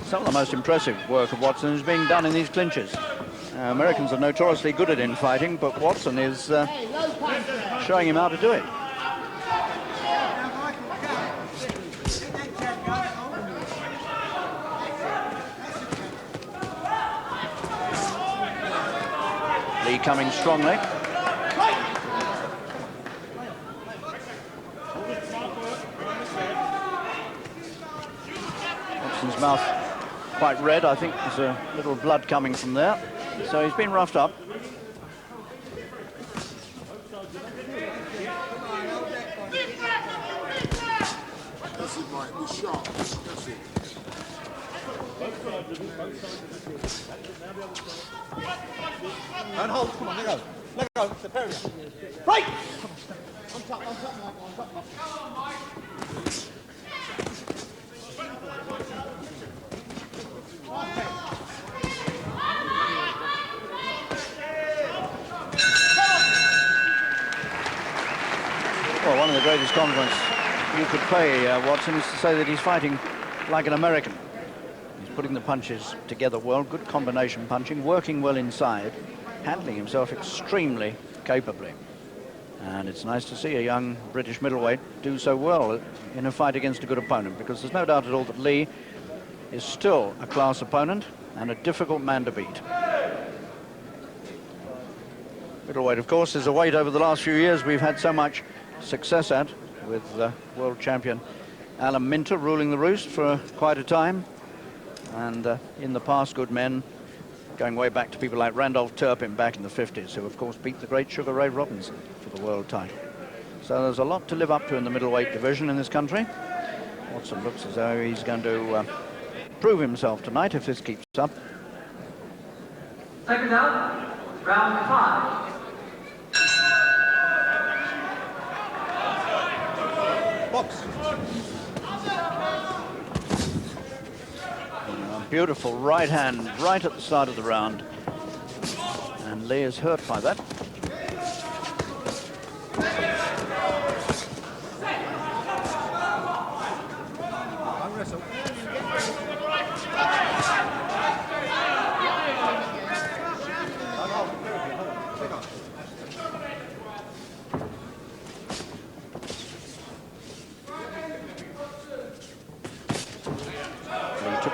Some of the most impressive work of Watson is being done in these clinches. Americans are notoriously good at infighting, but Watson is showing him how to do it. Lee coming strongly. Watson's mouth quite red. I think there's a little blood coming from there. So he's been roughed up. That's it, Mike. Be sharp. That's it. And hold, come on, let go. Let go, the pair of you. Right! On top, Mike, on top, Mike. Well, one of the greatest compliments you could pay Watson is to say that he's fighting like an American. He's putting the punches together well, good combination punching, working well inside, handling himself extremely capably. And it's nice to see a young British middleweight do so well in a fight against a good opponent, because there's no doubt at all that Lee is still a class opponent and a difficult man to beat. Middleweight, of course, is a weight over the last few years we've had so much success at, with world champion Alan Minter ruling the roost for quite a time. And in the past, good men, going way back to people like Randolph Turpin back in the 50s, who of course beat the great Sugar Ray Robinson for the world title. So there's a lot to live up to in the middleweight division in this country. Watson looks as though he's going to prove himself tonight if this keeps up. Second out, round 5. Box. Beautiful right hand right at the start of the round, and Lee is hurt by that.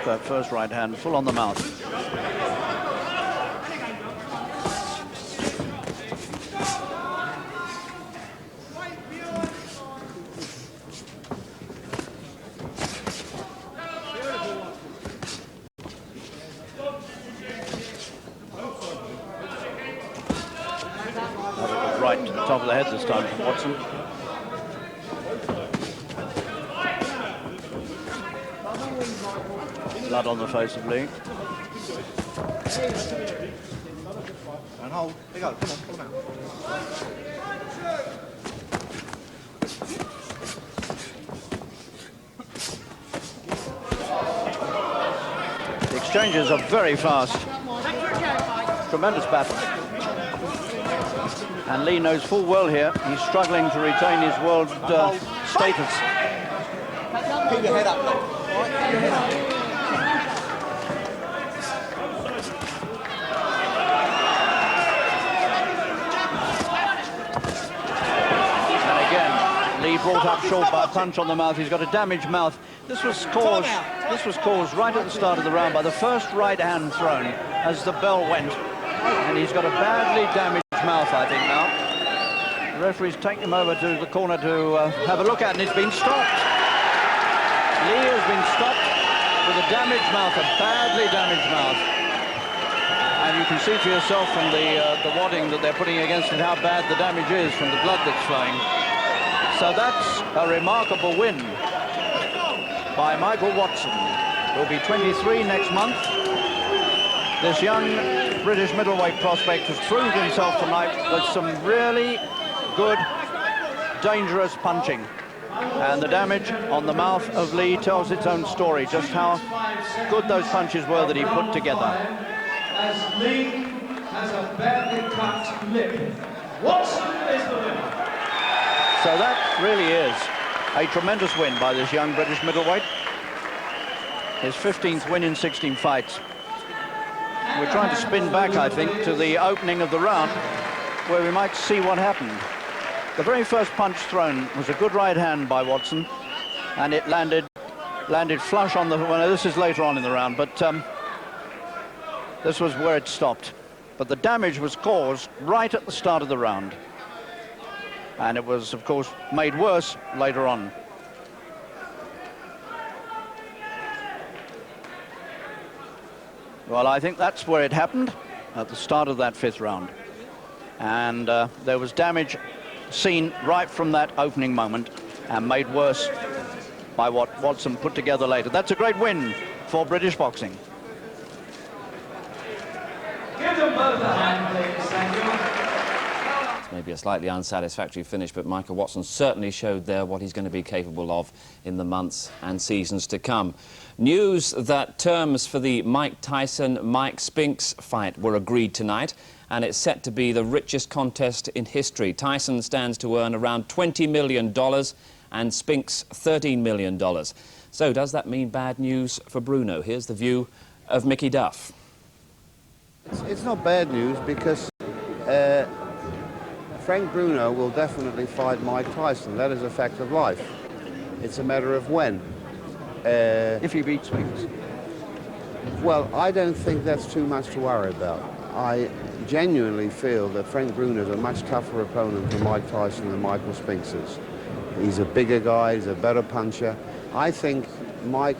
That first right hand full on the mouth. Right to the top of the head this time from Watson. Blood on the face of Lee. And hold. There you go. Come on, pull him out. The exchanges are very fast. Tremendous battle. And Lee knows full well here he's struggling to retain his world status. Keep your head up, mate. All right, keep your head up. Brought up short by a punch on the mouth. He's got a damaged mouth. This was caused right at the start of the round by the first right hand thrown as the bell went, and he's got a badly damaged mouth, I think, now. The referee's taken him over to the corner to have a look at, and it's been stopped. Lee has been stopped with a damaged mouth, a badly damaged mouth. And you can see for yourself from the wadding that they're putting against it how bad the damage is from the blood that's flowing. So that's a remarkable win by Michael Watson. He'll be 23 next month. This young British middleweight prospect has proved himself tonight with some really good, dangerous punching. And the damage on the mouth of Lee tells its own story, just how good those punches were that he put together. As Lee has a badly cut lip. Watson is the winner. So that really is a tremendous win by this young British middleweight. His 15th win in 16 fights. We're trying to spin back, I think, to the opening of the round, where we might see what happened. The very first punch thrown was a good right hand by Watson, and it landed flush on the... Well, this is later on in the round, but this was where it stopped. But the damage was caused right at the start of the round. And it was, of course, made worse later on. Well, I think that's where it happened, at the start of that 5th round. And there was damage seen right from that opening moment and made worse by what Watson put together later. That's a great win for British boxing. Give them both a hand, please. Thank you. It's maybe a slightly unsatisfactory finish, but Michael Watson certainly showed there what he's going to be capable of in the months and seasons to come. News that terms for the Mike Tyson-Mike Spinks fight were agreed tonight, and it's set to be the richest contest in history. Tyson stands to earn around $20 million and Spinks $13 million. So does that mean bad news for Bruno? Here's the view of Mickey Duff. It's not bad news because Frank Bruno will definitely fight Mike Tyson. That is a fact of life. It's a matter of when. If he beats Spinks. Well, I don't think that's too much to worry about. I genuinely feel that Frank Bruno is a much tougher opponent for Mike Tyson than Michael Spinks is. He's a bigger guy, he's a better puncher. I think Mike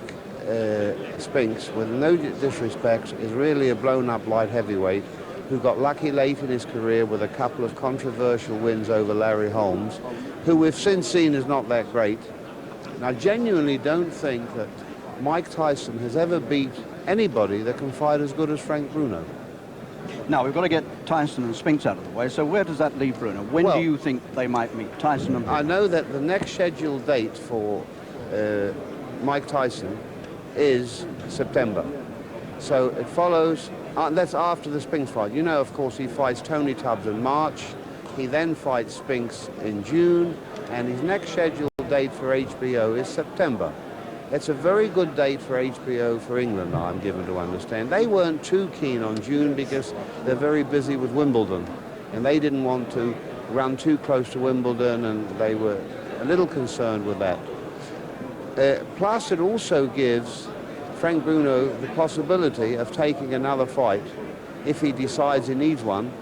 Spinks, with no disrespect, is really a blown-up light heavyweight who got lucky late in his career with a couple of controversial wins over Larry Holmes, who we've since seen is not that great. And I genuinely don't think that Mike Tyson has ever beat anybody that can fight as good as Frank Bruno. Now, we've got to get Tyson and Spinks out of the way, so where does that leave Bruno? When do you think they might meet, Tyson and Bruno? I know that the next scheduled date for Mike Tyson is September. So it follows, that's after the Spinks fight. You know, of course, he fights Tony Tubbs in March. He then fights Spinks in June, and his next scheduled date for HBO is September. It's a very good date for HBO for England, I'm given to understand. They weren't too keen on June because they're very busy with Wimbledon, and they didn't want to run too close to Wimbledon, and they were a little concerned with that. Plus, it also gives Frank Bruno the possibility of taking another fight if he decides he needs one,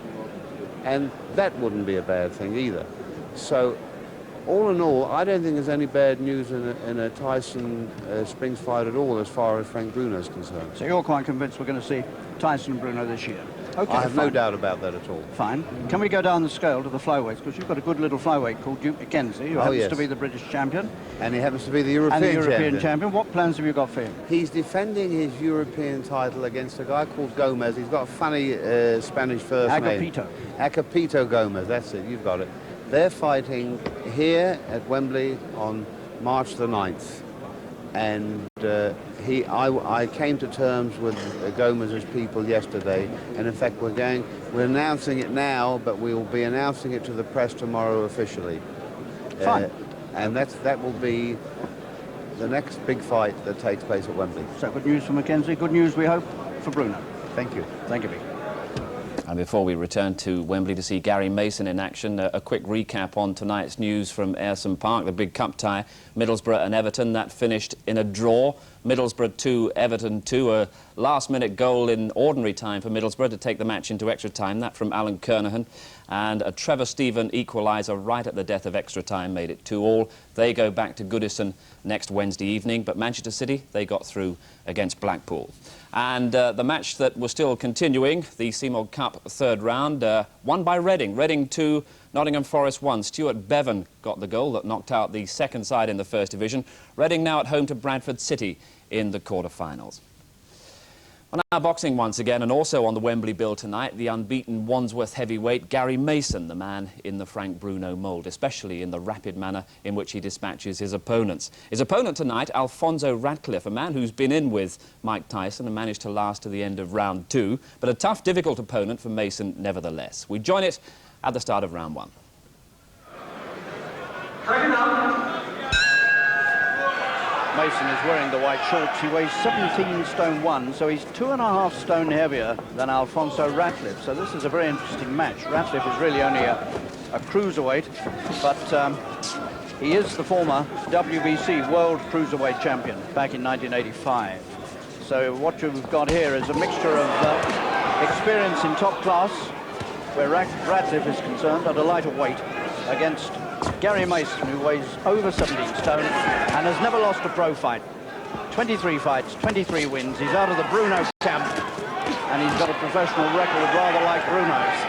and that wouldn't be a bad thing either. So, all in all, I don't think there's any bad news in a Tyson-Spinks fight at all as far as Frank Bruno is concerned. So you're quite convinced we're going to see Tyson and Bruno this year? Okay, I have no doubt about that at all. Fine. Can we go down the scale to the flyweights? Because you've got a good little flyweight called Duke McKenzie, who happens to be the British champion. And he happens to be the European champion. What plans have you got for him? He's defending his European title against a guy called Gomez. He's got a funny Spanish first name. Agapito Gomez, that's it, you've got it. They're fighting here at Wembley on March the 9th. And I came to terms with Gomez's people yesterday, and in fact we're announcing it now, but we will be announcing it to the press tomorrow officially. Fine. And that will be the next big fight that takes place at Wembley. So good news for McKenzie, good news we hope for Bruno. Thank you. Thank you, Mick. And before we return to Wembley to see Gary Mason in action, a quick recap on tonight's news from Ayresome Park, the big cup tie, Middlesbrough and Everton, that finished in a draw. Middlesbrough 2, Everton 2, a last-minute goal in ordinary time for Middlesbrough to take the match into extra time, that from Alan Kernahan, and a Trevor Stephen equaliser right at the death of extra time made it 2-2. They go back to Goodison next Wednesday evening, but Manchester City, they got through against Blackpool. And the match that was still continuing, the Seamog Cup third round, won by Reading. Reading 2, Nottingham Forest 1. Stuart Bevan got the goal that knocked out the second side in the First Division. Reading now at home to Bradford City in the quarter-finals. On our boxing once again, and also on the Wembley bill tonight, the unbeaten Wandsworth heavyweight Gary Mason, the man in the Frank Bruno mould, especially in the rapid manner in which he dispatches his opponents. His opponent tonight, Alfonso Radcliffe, a man who's been in with Mike Tyson and managed to last to the end of round 2, but a tough, difficult opponent for Mason nevertheless. We join it at the start of round 1. Mason is wearing the white shorts. He weighs 17 stone 1, so he's 2.5 stone heavier than Alfonso Radcliffe. So this is a very interesting match. Radcliffe is really only a cruiserweight, but he is the former WBC World Cruiserweight Champion back in 1985. So what you've got here is a mixture of experience in top class, where Radcliffe is concerned, at a lighter weight, against Gary Mason, who weighs over 17 stone and has never lost a pro fight. 23 fights, 23 wins. He's out of the Bruno camp, and he's got a professional record rather like Bruno's.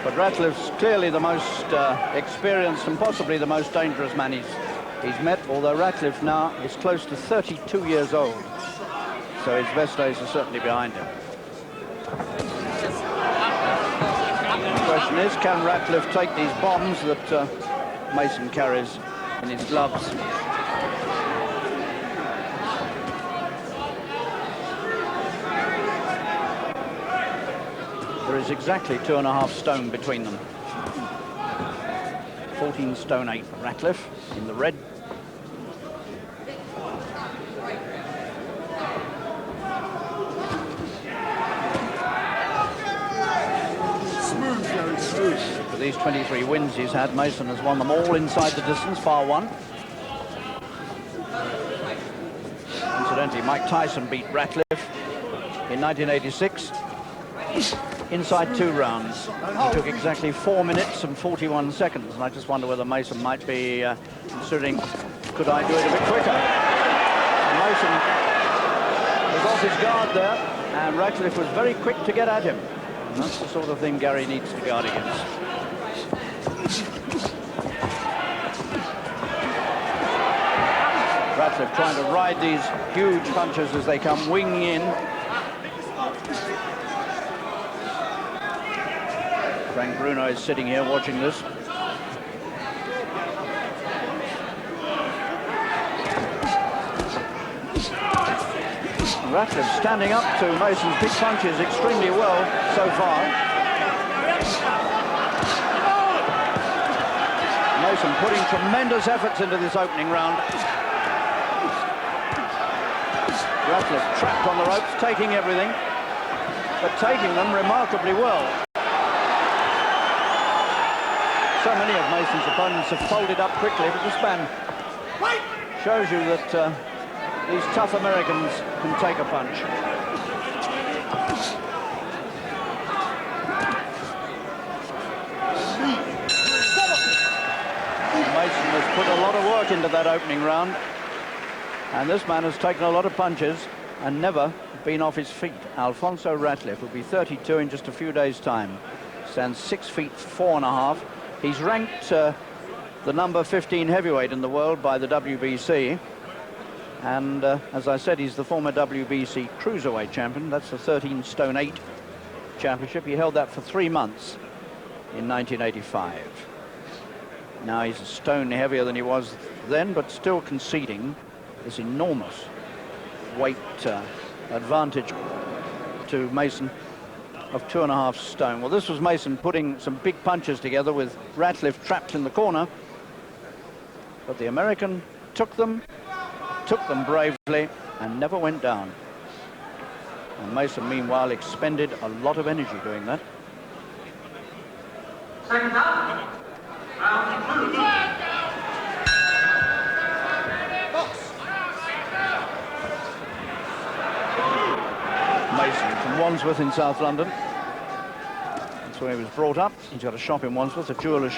But Radcliffe's clearly the most experienced and possibly the most dangerous man he's met, although Radcliffe now is close to 32 years old. so his best days are certainly behind him. The question is, can Ratcliffe take these bombs that Mason carries in his gloves? There is exactly 2.5 stone between them. 14 stone 8 Ratcliffe in the red. For these 23 wins he's had, Mason has won them all inside the distance, bar one. Incidentally, Mike Tyson beat Ratcliffe in 1986 inside 2 rounds. He took exactly 4 minutes and 41 seconds, and I just wonder whether Mason might be considering, could I do it a bit quicker? And Mason was off his guard there, and Ratcliffe was very quick to get at him. And that's the sort of thing Gary needs to guard against. Ratcliffe trying to ride these huge punches as they come winging in. Frank Bruno is sitting here watching this. Ratcliffe standing up to Mason's big punches extremely well so far. Mason putting tremendous efforts into this opening round. Ratcliffe trapped on the ropes, taking everything, but taking them remarkably well. So many of Mason's opponents have folded up quickly, but this man shows you that these tough Americans can take a punch. Mason has put a lot of work into that opening round, and this man has taken a lot of punches and never been off his feet. Alfonso Ratcliffe will be 32 in just a few days' time. Stands 6 feet 4.5. He's ranked the number 15 heavyweight in the world by the WBC. And as I said, he's the former WBC cruiserweight champion. That's the 13 stone 8 championship. He held that for 3 months in 1985. Now he's a stone heavier than he was then, but still conceding this enormous weight advantage to Mason of 2.5 stone. Well, this was Mason putting some big punches together with Ratcliffe trapped in the corner, but the American took them bravely and never went down. And Mason, meanwhile, expended a lot of energy doing that. Second up, round 2. Mason from Wandsworth in South London. That's where he was brought up. He's got a shop in Wandsworth, a jeweller's